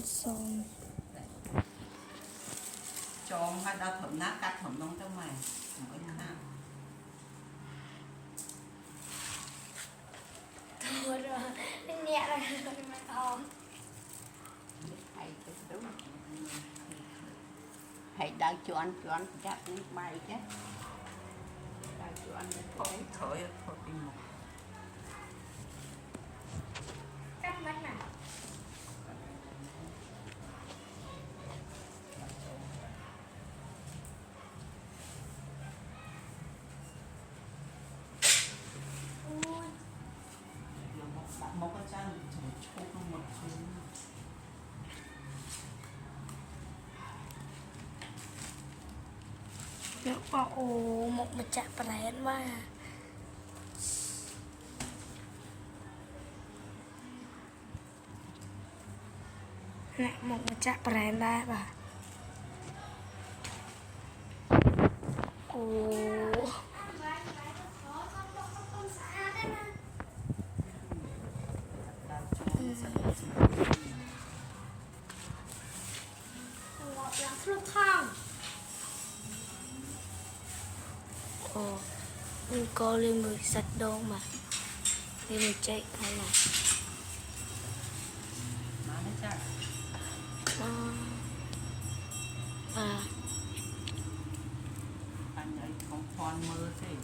xong cho hai đau thẩm nát cắt thẩm nông trong mày mới nào thôi rồi nhẹ là mày ôm hay cái đúng hay đang cho ăn chắc nước bay chứ đang cho ăn thôi thôi đi một cắt mắt nào một cái chân chụp một nó có một mặt chạm bánh mà nè một mặt chạm bánh đây bà có lên mười sạch đâu mà lên mười chạy hay là má nó chắc anh ấy không con mơ thế